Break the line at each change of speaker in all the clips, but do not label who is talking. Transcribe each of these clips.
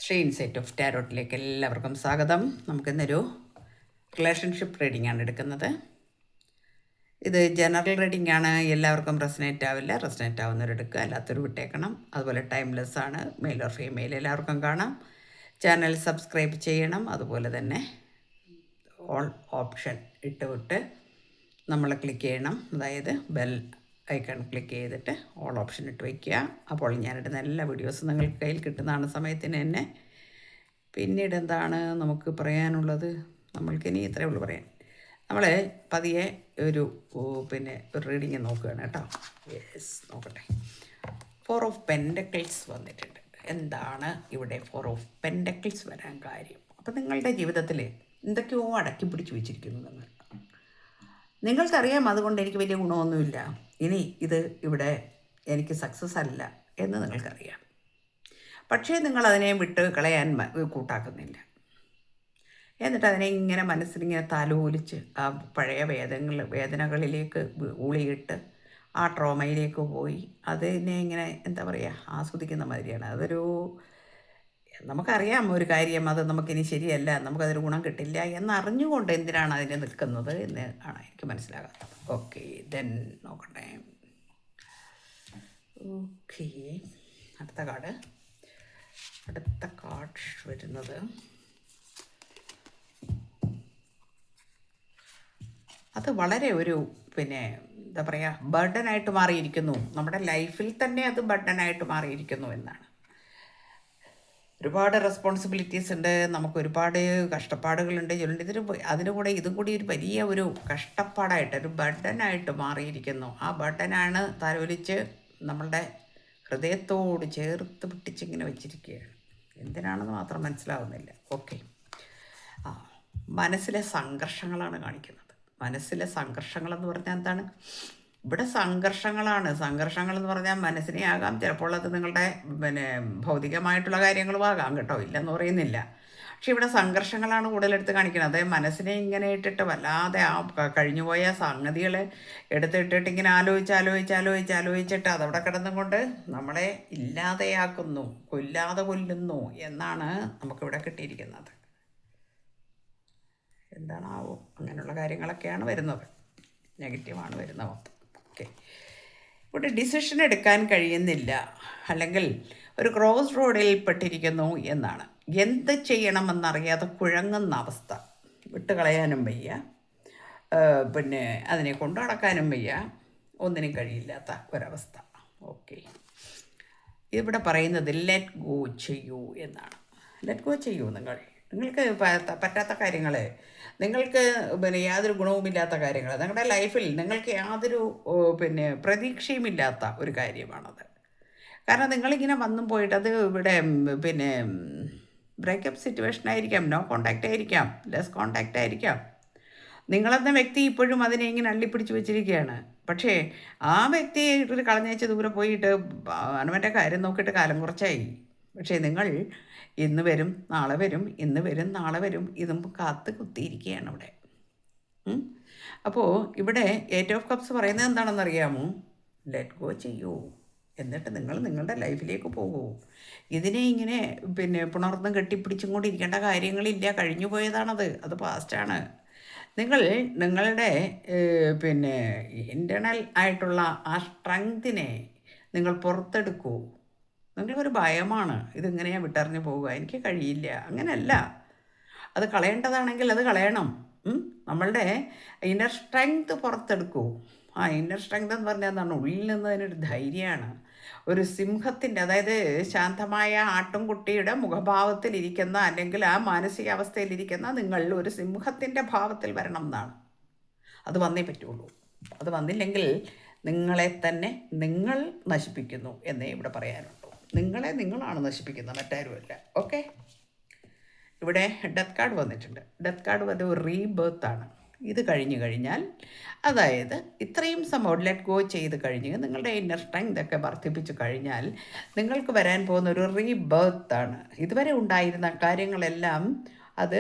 Shri insight of ടാരോട്ടിലേക്ക് എല്ലാവർക്കും സ്വാഗതം. നമുക്കിന്നൊരു റിലേഷൻഷിപ്പ് റീഡിംഗ് ആണ് എടുക്കുന്നത്. ഇത് ജനറൽ റീഡിംഗ് ആണ്, എല്ലാവർക്കും റെസനേറ്റ് ആവില്ല. റെസനേറ്റ് ആവുന്നവരെടുക്കുക, അല്ലാത്തൊരു വിട്ടേക്കണം. അതുപോലെ ടൈംലെസ് ആണ്, മെയിൽ ഓർ ഫീമെയിൽ എല്ലാവർക്കും കാണാം. ചാനൽ സബ്സ്ക്രൈബ് ചെയ്യണം. അതുപോലെ തന്നെ ഓൾ ഓപ്ഷൻ ഇട്ട് നമ്മൾ ക്ലിക്ക് ചെയ്യണം. അതായത് ബെൽ ഐക്കൺ ക്ലിക്ക് ചെയ്തിട്ട് ഓൾ ഓപ്ഷൻ ഇട്ട് വയ്ക്കുക. അപ്പോൾ ഞാനിടുന്ന എല്ലാ വീഡിയോസും നിങ്ങൾക്ക് കയ്യിൽ കിട്ടുന്നതാണ് സമയത്തിന് തന്നെ. പിന്നീട് എന്താണ് നമുക്ക് പറയാനുള്ളത്? നമ്മൾക്കിനി ഇത്രയേ ഉള്ളൂ പറയാൻ. നമ്മൾ പതിയെ ഒരു ഒരു റീഡിങ് നോക്കുകയാണ് കേട്ടോ. യെസ്, നോക്കട്ടെ. 4 ഓഫ് പെൻഡക്കിൾസ് വന്നിട്ടുണ്ട്. എന്താണ് ഇവിടെ 4 ഓഫ് പെൻഡക്കിൾസ് വരാൻ കാര്യം? അപ്പം നിങ്ങളുടെ ജീവിതത്തിൽ എന്തൊക്കെയോ അടക്കി പിടിച്ച് വെച്ചിരിക്കുന്നു നിങ്ങൾക്കറിയാം. അതുകൊണ്ട് എനിക്ക് വലിയ ഗുണമൊന്നുമില്ല, ഇനി ഇത് ഇവിടെ എനിക്ക് സക്സസ് അല്ല എന്ന് നിങ്ങൾക്കറിയാം. പക്ഷേ നിങ്ങളതിനെ വിട്ട് കളയാൻ കൂട്ടാക്കുന്നില്ല. എന്നിട്ട് അതിനെ ഇങ്ങനെ മനസ്സിലിങ്ങനെ താലോലിച്ച് ആ പഴയ വേദനകളിലേക്ക് ഊളിയിട്ട് ആ ട്രോമയിലേക്ക് പോയി അതിനെ ഇങ്ങനെ എന്താ പറയുക, ആസ്വദിക്കുന്ന മാതിരിയാണ്. നമുക്കറിയാം ഒരു കാര്യം, അത് നമുക്കിനി ശരിയല്ല, നമുക്കതൊരു ഗുണം കിട്ടില്ല എന്നറിഞ്ഞുകൊണ്ട് എന്തിനാണ് അതിന് നിൽക്കുന്നത് എന്ന് ആണ് എനിക്ക് മനസ്സിലാകാത്തത്. ഓക്കെ, ദെൻ നോക്കട്ടെ. ഓക്കെ, അടുത്ത കാർഡ് വരുന്നത് അത് വളരെ ഒരു എന്താ പറയുക, ബർഡനായിട്ട് മാറിയിരിക്കുന്നു. നമ്മുടെ ലൈഫിൽ തന്നെ അത് ബർഡനായിട്ട് മാറിയിരിക്കുന്നു എന്നാണ്. ഒരുപാട് റെസ്പോൺസിബിലിറ്റീസ് ഉണ്ട്, നമുക്ക് ഒരുപാട് കഷ്ടപ്പാടുകളുണ്ട്. അതിന് കൂടെ ഇതും കൂടി ഒരു വലിയ ഒരു കഷ്ടപ്പാടായിട്ട്, ഒരു ബർഡനായിട്ട് മാറിയിരിക്കുന്നു. ആ ബർഡനാണ് താലോലിച്ച് നമ്മളുടെ ഹൃദയത്തോട് ചേർത്ത് പിടിച്ചിങ്ങനെ വെച്ചിരിക്കുകയാണ്. എന്തിനാണെന്ന് മാത്രം മനസ്സിലാവുന്നില്ല. ഓക്കെ, മനസ്സിലെ സംഘർഷങ്ങളാണ് കാണിക്കുന്നത്. മനസ്സിലെ സംഘർഷങ്ങളെന്ന് പറഞ്ഞാൽ എന്താണ്? ഇവിടെ സംഘർഷങ്ങൾ എന്ന് പറഞ്ഞാൽ മനസ്സിനെ ആകാം, ചിലപ്പോൾ അത് നിങ്ങളുടെ ഭൗതികമായിട്ടുള്ള കാര്യങ്ങളും ആകാം കേട്ടോ, ഇല്ലെന്ന് പറയുന്നില്ല. പക്ഷെ ഇവിടെ സംഘർഷങ്ങളാണ് കൂടുതലെടുത്ത് കാണിക്കുന്നത്. മനസ്സിനെ ഇങ്ങനെ ഇട്ടിട്ട് വല്ലാതെ ആ കഴിഞ്ഞുപോയ സംഗതികളെ എടുത്തിട്ടിട്ട് ഇങ്ങനെ ആലോചിച്ചിട്ട് അതവിടെ കിടന്നുകൊണ്ട് നമ്മളെ ഇല്ലാതെയാക്കുന്നു, കൊല്ലുന്നു എന്നാണ് നമുക്കിവിടെ കിട്ടിയിരിക്കുന്നത്. എന്താണാവോ, അങ്ങനെയുള്ള കാര്യങ്ങളൊക്കെയാണ് വരുന്നത്. നെഗറ്റീവാണ് വരുന്നത് മൊത്തം. ഓക്കെ, ഇവിടെ ഡിസിഷൻ എടുക്കാൻ കഴിയുന്നില്ല, അല്ലെങ്കിൽ ഒരു ക്രോസ് റോഡിൽ പെട്ടിരിക്കുന്നു എന്നാണ്. എന്ത് ചെയ്യണമെന്നറിയാതെ കുഴങ്ങുന്ന അവസ്ഥ. വിട്ടുകളയാനും വയ്യ, അതിനെ കൊണ്ടു നടക്കാനും വയ്യ, ഒന്നിനും കഴിയില്ലാത്ത ഒരവസ്ഥ. ഓക്കെ, ഇവിടെ പറയുന്നത് ലെറ്റ് ഗോ ചെയ്യൂ എന്നാണ്. ലെറ്റ് ഗോ ചെയ്യൂ. നിങ്ങൾക്ക് പറ്റാത്ത കാര്യങ്ങൾ, നിങ്ങൾക്ക് യാതൊരു ഗുണവുമില്ലാത്ത കാര്യങ്ങൾ, നിങ്ങളുടെ ലൈഫിൽ നിങ്ങൾക്ക് യാതൊരു പ്രതീക്ഷയുമില്ലാത്ത ഒരു കാര്യമാണത്. കാരണം നിങ്ങളിങ്ങനെ വന്നും പോയിട്ട് അത് ഇവിടെ ബ്രേക്കപ്പ് സിറ്റുവേഷൻ ആയിരിക്കാം, നോ കോണ്ടാക്റ്റ് ആയിരിക്കാം, ലെസ് കോണ്ടാക്റ്റ് ആയിരിക്കാം. നിങ്ങളെന്ന വ്യക്തി ഇപ്പോഴും അതിനെ ഇങ്ങനെ അള്ളിപ്പിടിച്ച് വെച്ചിരിക്കുകയാണ്. പക്ഷേ ആ വ്യക്തി ഒരു കളഞ്ഞേച്ച് ദൂരെ പോയിട്ട് അവൻ്റെ കാര്യം നോക്കിയിട്ട് കാലം കുറച്ചായി. പക്ഷേ നിങ്ങൾ ഇന്ന് വരും നാളെ വരും, ഇന്ന് വരും നാളെ വരും, ഇതും കാത്ത് കുത്തിയിരിക്കുകയാണ് ഇവിടെ. അപ്പോൾ ഇവിടെ 8 ഓഫ് കപ്സ് പറയുന്നത് എന്താണെന്നറിയാമോ? ലെറ്റ് ഗോ ചെയ്യൂ, എന്നിട്ട് നിങ്ങൾ നിങ്ങളുടെ ലൈഫിലേക്ക് പോകൂ. ഇതിനെ ഇങ്ങനെ പുണർന്നും കെട്ടിപ്പിടിച്ചും കൊണ്ടിരിക്കേണ്ട കാര്യങ്ങളില്ല. കഴിഞ്ഞു പോയതാണത്, അത് പാസ്റ്റാണ്. നിങ്ങളുടെ ഇൻറ്റേർണൽ ആയിട്ടുള്ള ആ സ്ട്രെങ്തിനെ നിങ്ങൾ പുറത്തെടുക്കൂ. നിങ്ങൾക്കൊരു ഭയമാണ്, ഇതെങ്ങനെയാണ് വിട്ടറിഞ്ഞ് പോവുക, എനിക്ക് കഴിയില്ല. അങ്ങനെയല്ല, അത് കളയേണ്ടതാണെങ്കിൽ അത് കളയണം. നമ്മളുടെ ഇന്നർ സ്ട്രെങ്ത് പുറത്തെടുക്കൂ. ആ ഇന്നർ സ്ട്രെങ്ത് എന്ന് പറഞ്ഞാൽ എന്താണ്? ഉള്ളിൽ നിന്ന് അതിനൊരു ധൈര്യമാണ്. ഒരു സിംഹത്തിൻ്റെ, അതായത് ശാന്തമായ ആട്ടുംകുട്ടിയുടെ മുഖഭാവത്തിലിരിക്കുന്ന, അല്ലെങ്കിൽ ആ മാനസികാവസ്ഥയിലിരിക്കുന്ന നിങ്ങൾ ഒരു സിംഹത്തിൻ്റെ ഭാവത്തിൽ വരണം എന്നാണ്. അത് വന്നേ പറ്റുള്ളൂ. അത് വന്നില്ലെങ്കിൽ നിങ്ങളെ തന്നെ നിങ്ങൾ നശിപ്പിക്കുന്നു എന്നേ ഇവിടെ പറയാനുള്ളൂ. നിങ്ങളാണ് നശിപ്പിക്കുന്നത്, മറ്റാരുമല്ല. ഓക്കെ, ഇവിടെ ഡെത്ത് കാർഡ് വന്നിട്ടുണ്ട്. ഡെത്ത് കാർഡ് ഒരു റീബേർത്താണ്. ഇത് കഴിഞ്ഞു കഴിഞ്ഞാൽ, അതായത് ഇത്രയും സംഭവം ലെറ്റ് ഗോ ചെയ്ത് കഴിഞ്ഞ് നിങ്ങളുടെ ഇന്നർ സ്ട്രെങ്ത് ഒക്കെ വർദ്ധിപ്പിച്ച് കഴിഞ്ഞാൽ നിങ്ങൾക്ക് വരാൻ പോകുന്ന ഒരു റീബേർത്താണ്. ഇതുവരെ ഉണ്ടായിരുന്ന കാര്യങ്ങളെല്ലാം അത്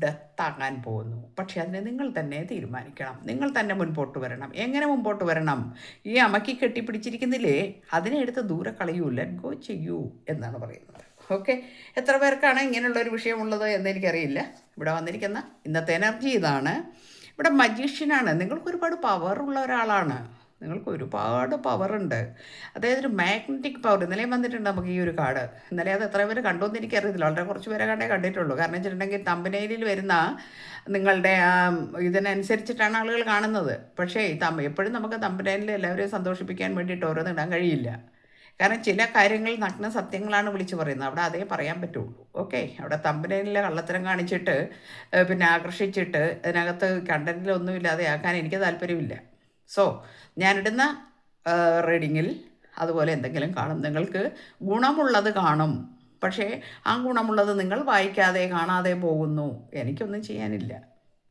ഡെത്താകാൻ പോകുന്നു. പക്ഷെ അതിനെ നിങ്ങൾ തന്നെ തീരുമാനിക്കണം, നിങ്ങൾ തന്നെ മുൻപോട്ട് വരണം. എങ്ങനെ മുമ്പോട്ട് വരണം? ഈ അമക്കി കെട്ടിപ്പിടിച്ചിരിക്കുന്നില്ലേ, അതിനെ എടുത്ത് ദൂരെ കളയൂ, ലെറ്റ് ഗോ ചെയ്യൂ എന്നാണ് പറയുന്നത്. ഓക്കെ, എത്ര പേർക്കാണ് ഇങ്ങനെയുള്ളൊരു വിഷയമുള്ളത് എന്നെനിക്കറിയില്ല. ഇവിടെ വന്നിരിക്കുന്ന ഇന്നത്തെ എനർജി ഇതാണ്. ഇവിടെ മജീഷ്യനാണ്. നിങ്ങൾക്ക് ഒരുപാട് പവറുള്ള ഒരാളാണ്. നിങ്ങൾക്ക് ഒരുപാട് പവറുണ്ട്. അതായത് ഒരു മാഗ്നറ്റിക് പവർ. ഇന്നലെയും വന്നിട്ടുണ്ട് നമുക്ക് ഈ ഒരു കാർഡ്. ഇന്നലെ അത് എത്ര പേര് കണ്ടു എന്ന് എനിക്കറിയത്തില്ല. വളരെ കുറച്ച് പേരെ കണ്ടേ കണ്ടിട്ടുള്ളൂ. കാരണം വെച്ചിട്ടുണ്ടെങ്കിൽ തമ്പനയിലിൽ വരുന്ന നിങ്ങളുടെ ഇതിനനുസരിച്ചിട്ടാണ് ആളുകൾ കാണുന്നത്. പക്ഷേ എപ്പോഴും നമുക്ക് തമ്പനയിൽ എല്ലാവരെയും സന്തോഷിപ്പിക്കാൻ വേണ്ടിയിട്ട് ഓരോന്ന് ഇടാൻ കഴിയില്ല. കാരണം ചില കാര്യങ്ങൾ നഗ്ന സത്യങ്ങളാണ് വിളിച്ചു പറയുന്നത്. അവിടെ അതേ പറയാൻ പറ്റുള്ളൂ. ഓക്കെ, അവിടെ തമ്പനയിലെ കള്ളത്തരം കാണിച്ചിട്ട് പിന്നെ ആകർഷിച്ചിട്ട് അതിനകത്ത് കണ്ടൻറ്റിലൊന്നുമില്ലാതെ ആക്കാൻ എനിക്ക് താല്പര്യമില്ല. സോ ഞാനിടുന്ന റീഡിങ്ങിൽ അതുപോലെ എന്തെങ്കിലും കാണും. നിങ്ങൾക്ക് ഗുണമുള്ളത് കാണും. പക്ഷേ ആ ഗുണമുള്ളത് നിങ്ങൾ വായിക്കാതെ കാണാതെ പോകുന്നു. എനിക്കൊന്നും ചെയ്യാനില്ല.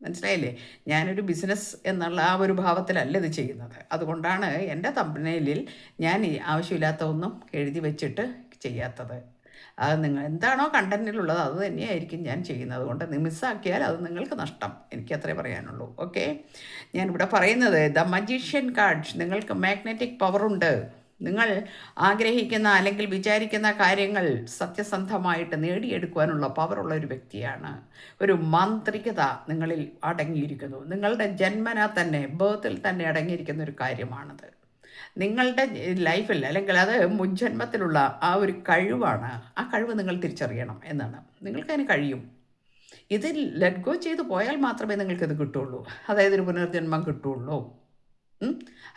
മനസ്സിലായില്ലേ? ഞാനൊരു ബിസിനസ് എന്നുള്ള ആ ഒരു ഭാവത്തിലല്ല ഇത് ചെയ്യുന്നത്. അതുകൊണ്ടാണ് എൻ്റെ തമ്പനയിലിൽ ഞാൻ ഈ ആവശ്യമില്ലാത്ത ഒന്നും എഴുതി വെച്ചിട്ട് ചെയ്യാത്തത്. അത് നിങ്ങൾ എന്താണോ കണ്ടൻറ്റിലുള്ളത് അത് തന്നെയായിരിക്കും ഞാൻ ചെയ്യുന്നത്. അതുകൊണ്ട് മിസ്സാക്കിയാൽ അത് നിങ്ങൾക്ക് നഷ്ടം. എനിക്കത്രേ പറയാനുള്ളൂ. ഓക്കെ, ഞാനിവിടെ പറയുന്നത് ദ മജീഷ്യൻ കാർഡ്. നിങ്ങൾക്ക് മാഗ്നറ്റിക് പവറുണ്ട്. നിങ്ങൾ ആഗ്രഹിക്കുന്ന അല്ലെങ്കിൽ വിചാരിക്കുന്ന കാര്യങ്ങൾ സത്യസന്ധമായിട്ട് നേടിയെടുക്കുവാനുള്ള പവറുള്ള ഒരു വ്യക്തിയാണ്. ഒരു മാന്ത്രികത നിങ്ങളിൽ അടങ്ങിയിരിക്കുന്നു. നിങ്ങളുടെ ജന്മന തന്നെ, ബേർത്തിൽ തന്നെ അടങ്ങിയിരിക്കുന്ന ഒരു കാര്യമാണത്. നിങ്ങളുടെ ലൈഫിൽ അല്ലെങ്കിൽ അത് മുൻജന്മത്തിലുള്ള ആ ഒരു കഴിവാണ്. ആ കഴിവ് നിങ്ങൾ തിരിച്ചറിയണം എന്നാണ്. നിങ്ങൾക്കതിന് കഴിയും. ഇതിൽ ലെറ്റ് ഗോ ചെയ്ത് പോയാൽ മാത്രമേ നിങ്ങൾക്കിത് കിട്ടുള്ളൂ. അതായത് ഒരു പുനർജന്മം കിട്ടുള്ളൂ.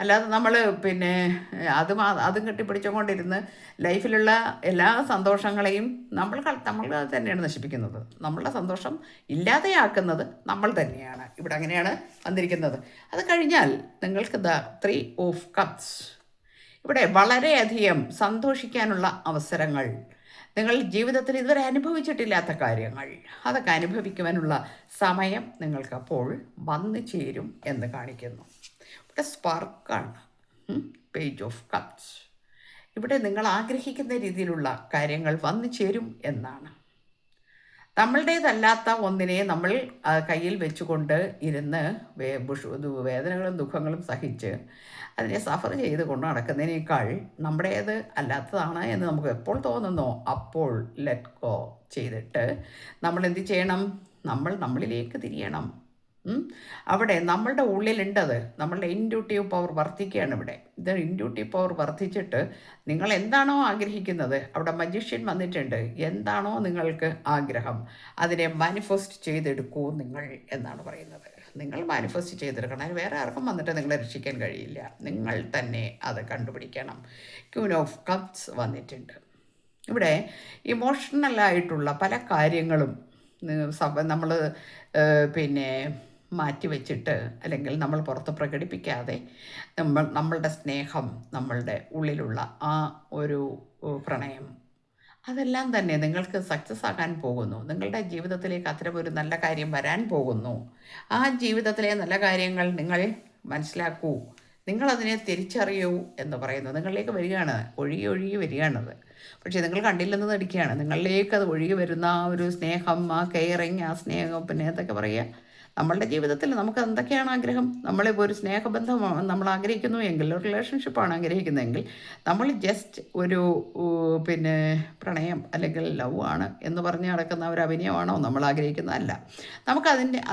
അല്ലാതെ നമ്മൾ പിന്നെ അതും കെട്ടിപ്പിടിച്ചുകൊണ്ടിരുന്ന് ലൈഫിലുള്ള എല്ലാ സന്തോഷങ്ങളെയും നമ്മൾ തന്നെയാണ് നശിപ്പിക്കുന്നത്. നമ്മളുടെ സന്തോഷം ഇല്ലാതെയാക്കുന്നത് നമ്മൾ തന്നെയാണ്. ഇവിടെ അങ്ങനെയാണ് വന്നിരിക്കുന്നത്. അത് കഴിഞ്ഞാൽ നിങ്ങൾക്ക് ദ 3 ഓഫ് കപ്സ്. ഇവിടെ വളരെയധികം സന്തോഷിക്കാനുള്ള അവസരങ്ങൾ, നിങ്ങൾ ജീവിതത്തിൽ ഇതുവരെ അനുഭവിച്ചിട്ടില്ലാത്ത കാര്യങ്ങൾ, അതൊക്കെ അനുഭവിക്കുവാനുള്ള സമയം നിങ്ങൾക്കപ്പോൾ വന്നു ചേരും എന്ന് കാണിക്കുന്നു. ഇവിടെ സ്പാർക്കാണ്. Page of cups. ഇവിടെ നിങ്ങൾ ആഗ്രഹിക്കുന്ന രീതിയിലുള്ള കാര്യങ്ങൾ വന്നു ചേരും എന്നാണ്. നമ്മളുടേതല്ലാത്ത ഒന്നിനെ നമ്മൾ കയ്യിൽ വെച്ചുകൊണ്ട് ഇരുന്ന് വേദനകളും ദുഃഖങ്ങളും സഹിച്ച് അതിനെ സഫർ ചെയ്ത് കൊണ്ട് നടക്കുന്നതിനേക്കാൾ നമ്മുടേത് അല്ലാത്തതാണ് എന്ന് നമുക്ക് എപ്പോൾ തോന്നുന്നോ അപ്പോൾ ലെറ്റ് ഗോ ചെയ്തിട്ട് നമ്മൾ എന്ത് ചെയ്യണം? നമ്മളിലേക്ക് തിരിയണം. അവിടെ നമ്മളുടെ ഉള്ളിലുണ്ടത്. നമ്മളുടെ ഇൻഡ്യൂട്ടീവ് പവർ വർദ്ധിക്കുകയാണ് ഇവിടെ. ഇത് ഇൻഡ്യൂട്ടീവ് പവർ വർദ്ധിച്ചിട്ട് നിങ്ങൾ എന്താണോ ആഗ്രഹിക്കുന്നത്, അവിടെ മജീഷ്യൻ വന്നിട്ടുണ്ട്. എന്താണോ നിങ്ങൾക്ക് ആഗ്രഹം അതിനെ മാനിഫെസ്റ്റ് ചെയ്തെടുക്കൂ നിങ്ങൾ എന്നാണ് പറയുന്നത്. നിങ്ങൾ മാനിഫെസ്റ്റ് ചെയ്തെടുക്കണം. അതിന് വേറെ ആർക്കും വന്നിട്ട് നിങ്ങളെ രക്ഷിക്കാൻ കഴിയില്ല. നിങ്ങൾ തന്നെ അത് കണ്ടുപിടിക്കണം. ക്യൂൻ ഓഫ് കപ്സ് വന്നിട്ടുണ്ട്. ഇവിടെ ഇമോഷണലായിട്ടുള്ള പല കാര്യങ്ങളും നമ്മൾ പിന്നെ മാറ്റിവെച്ചിട്ട് അല്ലെങ്കിൽ നമ്മൾ പുറത്ത് പ്രകടിപ്പിക്കാതെ നമ്മളുടെ സ്നേഹം, നമ്മളുടെ ഉള്ളിലുള്ള ആ ഒരു പ്രണയം, അതെല്ലാം തന്നെ നിങ്ങൾക്ക് സക്സസ് ആകാൻ പോകുന്നു. നിങ്ങളുടെ ജീവിതത്തിലേക്ക് അത്തരം ഒരു നല്ല കാര്യം വരാൻ പോകുന്നു. ആ ജീവിതത്തിലെ നല്ല കാര്യങ്ങൾ നിങ്ങൾ മനസ്സിലാക്കൂ. നിങ്ങളതിനെ തിരിച്ചറിയൂ എന്ന് പറയുന്നു. നിങ്ങളിലേക്ക് വരികയാണ്, ഒഴുകി വരികയാണത്. പക്ഷേ നിങ്ങൾ കണ്ടില്ലെന്ന് നടിക്കുകയാണ്. നിങ്ങളിലേക്ക് അത് ഒഴുകി വരുന്ന ആ ഒരു സ്നേഹം, ആ കെയറിങ്, ആ സ്നേഹം, പിന്നെ എന്തൊക്കെ പറയുക, നമ്മളുടെ ജീവിതത്തിൽ നമുക്ക് എന്തൊക്കെയാണ് ആഗ്രഹം? നമ്മളിപ്പോൾ ഒരു സ്നേഹബന്ധം നമ്മൾ ആഗ്രഹിക്കുന്നു എങ്കിൽ, ഒരു റിലേഷൻഷിപ്പാണ് ആഗ്രഹിക്കുന്നതെങ്കിൽ, നമ്മൾ ജസ്റ്റ് ഒരു പിന്നെ പ്രണയം അല്ലെങ്കിൽ ലവ് ആണ് എന്ന് പറഞ്ഞ് നടക്കുന്ന ഒരു അഭിനയമാണോ നമ്മൾ ആഗ്രഹിക്കുന്നതല്ല.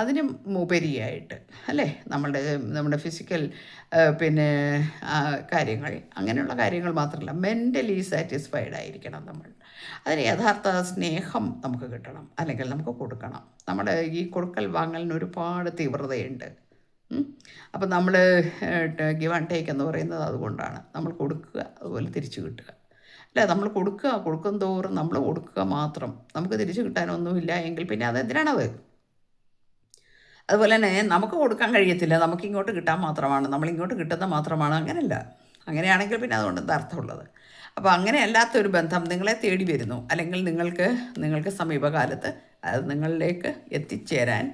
അതിനും ഉപരിയായിട്ട് അല്ലേ നമ്മുടെ ഫിസിക്കൽ പിന്നെ കാര്യങ്ങൾ, അങ്ങനെയുള്ള കാര്യങ്ങൾ മാത്രമല്ല, മെൻ്റലി സാറ്റിസ്ഫൈഡ് ആയിരിക്കണം നമ്മൾ. അതിന് യഥാർത്ഥ സ്നേഹം നമുക്ക് കിട്ടണം, അല്ലെങ്കിൽ നമുക്ക് കൊടുക്കണം. നമ്മുടെ ഈ കൊടുക്കൽ വാങ്ങലിന് ഒരുപാട് തീവ്രതയുണ്ട്. അപ്പം നമ്മൾ ഗിവ് ആൻഡ് ടേക്ക് എന്ന് പറയുന്നത് അതുകൊണ്ടാണ്. നമ്മൾ കൊടുക്കുക, അതുപോലെ തിരിച്ചു കിട്ടുക. അല്ല, നമ്മൾ കൊടുക്കും തോറും നമ്മൾ കൊടുക്കുക മാത്രം, നമുക്ക് തിരിച്ചു കിട്ടാനൊന്നുമില്ല എങ്കിൽ പിന്നെ അതെന്തിനാണത്? അതുപോലെ തന്നെ നമുക്ക് കൊടുക്കാൻ കഴിയത്തില്ല, നമുക്കിങ്ങോട്ട് കിട്ടാൻ മാത്രമാണ്, നമ്മളിങ്ങോട്ട് കിട്ടുന്ന മാത്രമാണ്. അങ്ങനെയല്ല. അങ്ങനെയാണെങ്കിൽ പിന്നെ അതുകൊണ്ട് എന്താ അർത്ഥമുള്ളത്? അപ്പോൾ അങ്ങനെയല്ലാത്തൊരു ബന്ധം നിങ്ങളെ തേടി വരുന്നു, അല്ലെങ്കിൽ നിങ്ങൾക്ക് സമീപകാലത്ത് അത് നിങ്ങളിലേക്ക് എത്തിച്ചേരാൻ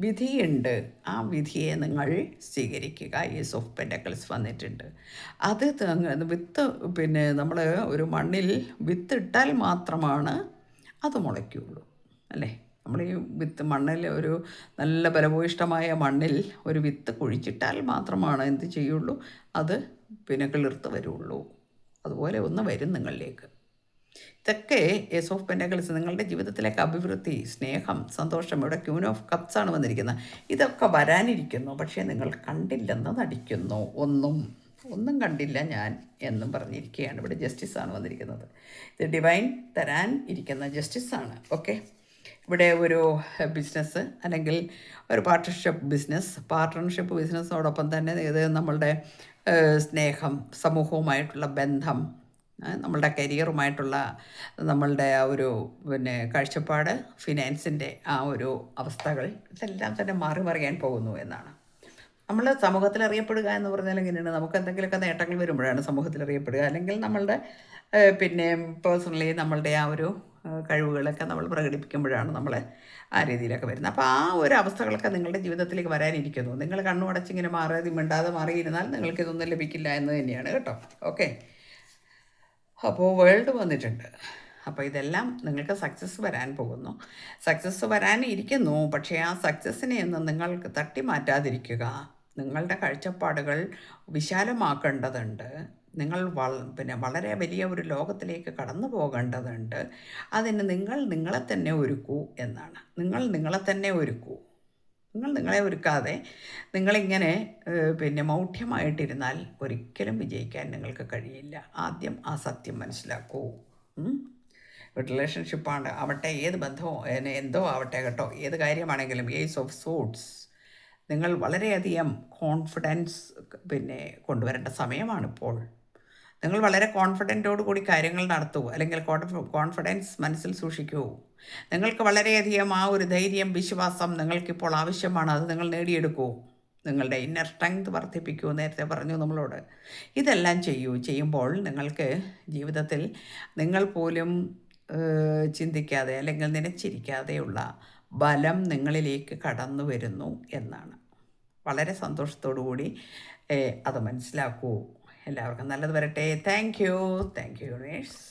വിധിയുണ്ട്. ആ വിധിയെ നിങ്ങൾ സ്വീകരിക്കുക. ഈസ് ഓഫ് പെൻറ്റക്കിൾസ് വന്നിട്ടുണ്ട്. അത് വിത്ത് പിന്നെ നമ്മൾ ഒരു മണ്ണിൽ വിത്തിട്ടാൽ മാത്രമാണ് അത് മുളയ്ക്കുള്ളൂ, അല്ലേ? നമ്മൾ ഈ മണ്ണിൽ ഒരു നല്ല ഫലഭൂയിഷ്ടമായ മണ്ണിൽ ഒരു വിത്ത് കുഴിച്ചിട്ടാൽ മാത്രമാണ് എന്ത് ചെയ്യുള്ളൂ, അത് പിന്നെ കിളിർത്ത് വരുള്ളൂ. അതുപോലെ ഒന്ന് വരും നിങ്ങളിലേക്ക്. ഇതൊക്കെ ഏസ് ഓഫ് പെൻറ്റക്കിൾസ് നിങ്ങളുടെ ജീവിതത്തിലേക്ക് അഭിവൃദ്ധി, സ്നേഹം, സന്തോഷം. ഇവിടെ ക്യൂൻ ഓഫ് കപ്സ് ആണ് വന്നിരിക്കുന്നത്. ഇതൊക്കെ വരാനിരിക്കുന്നു, പക്ഷേ നിങ്ങൾ കണ്ടില്ലെന്ന് നടിക്കുന്നു. ഒന്നും കണ്ടില്ല ഞാൻ എന്നും പറഞ്ഞിരിക്കുകയാണ്. ഇവിടെ ജസ്റ്റിസാണ് വന്നിരിക്കുന്നത്. ഇത് ഡിവൈൻ തരാൻ ഇരിക്കുന്ന ജസ്റ്റിസാണ്. ഓക്കെ, ഇവിടെ ഒരു ബിസിനസ് അല്ലെങ്കിൽ ഒരു പാർട്ട്ണർഷിപ്പ് ബിസിനസ്സോടൊപ്പം തന്നെ ഇത് നമ്മളുടെ സ്നേഹം, സമൂഹവുമായിട്ടുള്ള ബന്ധം, നമ്മളുടെ കരിയറുമായിട്ടുള്ള നമ്മളുടെ ആ ഒരു കാഴ്ചപ്പാട്, ഫിനാൻസിൻ്റെ ആ ഒരു അവസ്ഥകൾ, ഇതെല്ലാം തന്നെ മറിയാൻ പോകുന്നു എന്നാണ്. നമ്മൾ സമൂഹത്തിൽ അറിയപ്പെടുക എന്ന് പറഞ്ഞാൽ എങ്ങനെയാണ്? നമുക്ക് എന്തെങ്കിലുമൊക്കെ നേട്ടങ്ങൾ വരുമ്പോഴാണ് സമൂഹത്തിൽ അറിയപ്പെടുക. അല്ലെങ്കിൽ നമ്മളുടെ പേഴ്സണലി നമ്മളുടെ ആ ഒരു കഴിവുകളൊക്കെ നമ്മൾ പ്രകടിപ്പിക്കുമ്പോഴാണ് നമ്മൾ ആ രീതിയിലൊക്കെ വരുന്നത്. അപ്പോൾ ആ ഒരു അവസ്ഥകളൊക്കെ നിങ്ങളുടെ ജീവിതത്തിലേക്ക് വരാനിരിക്കുന്നു. നിങ്ങൾ കണ്ണുമടച്ചിങ്ങനെ മിണ്ടാതെ മാറിയിരുന്നാൽ നിങ്ങൾക്കിതൊന്നും ലഭിക്കില്ല എന്ന് തന്നെയാണ് കേട്ടോ. ഓക്കെ, അപ്പോൾ വേൾഡ് വന്നിട്ടുണ്ട്. അപ്പോൾ ഇതെല്ലാം നിങ്ങൾക്ക് സക്സസ് വരാൻ പോകുന്നു, സക്സസ് വരാനിരിക്കുന്നു. പക്ഷേ ആ സക്സസ്സിനെ ഒന്നും നിങ്ങൾക്ക് തട്ടി മാറ്റാതിരിക്കുക. നിങ്ങളുടെ കാഴ്ചപ്പാടുകൾ വിശാലമാക്കേണ്ടതുണ്ട്. നിങ്ങൾ വളരെ വലിയ ഒരു ലോകത്തിലേക്ക് കടന്നു പോകേണ്ടതുണ്ട്. അതിന് നിങ്ങൾ നിങ്ങളെ തന്നെ ഒരുക്കൂ എന്നാണ്. നിങ്ങൾ നിങ്ങളെ തന്നെ ഒരുക്കൂ. നിങ്ങൾ നിങ്ങളെ ഒരുക്കാതെ നിങ്ങളിങ്ങനെ മൗഢ്യമായിട്ടിരുന്നാൽ ഒരിക്കലും വിജയിക്കാൻ നിങ്ങൾക്ക് കഴിയില്ല. ആദ്യം ആ സത്യം മനസ്സിലാക്കൂ. റിലേഷൻഷിപ്പാണ് ആവട്ടെ, ഏത് ബന്ധമോ എന്തോ ആവട്ടെ കേട്ടോ, ഏത് കാര്യമാണെങ്കിലും ഏസ് ഓഫ് സൂട്ട്സ്, നിങ്ങൾ വളരെയധികം കോൺഫിഡൻസ് കൊണ്ടുവരേണ്ട സമയമാണിപ്പോൾ. നിങ്ങൾ വളരെ കോൺഫിഡൻറ്റോടു കൂടി കാര്യങ്ങൾ നടത്തൂ, അല്ലെങ്കിൽ കോൺഫിഡൻസ് മനസ്സിൽ സൂക്ഷിക്കൂ. നിങ്ങൾക്ക് വളരെയധികം ആ ഒരു ധൈര്യം, വിശ്വാസം നിങ്ങൾക്കിപ്പോൾ ആവശ്യമാണ്. അത് നിങ്ങൾ നേടിയെടുക്കൂ. നിങ്ങളുടെ ഇന്നർ സ്ട്രെങ്ത് വർദ്ധിപ്പിക്കൂ. നേരത്തെ പറഞ്ഞു നമ്മളോട്. ഇതെല്ലാം ചെയ്യുമ്പോൾ നിങ്ങൾക്ക് ജീവിതത്തിൽ നിങ്ങൾ പോലും ചിന്തിക്കാതെ അല്ലെങ്കിൽ നനച്ചിരിക്കാതെയുള്ള ബലം നിങ്ങളിലേക്ക് കടന്നു വരുന്നു എന്നാണ്. വളരെ സന്തോഷത്തോടു കൂടി അത് മനസ്സിലാക്കൂ. എല്ലാവർക്കും നല്ലത് വരട്ടെ. Thank you universe.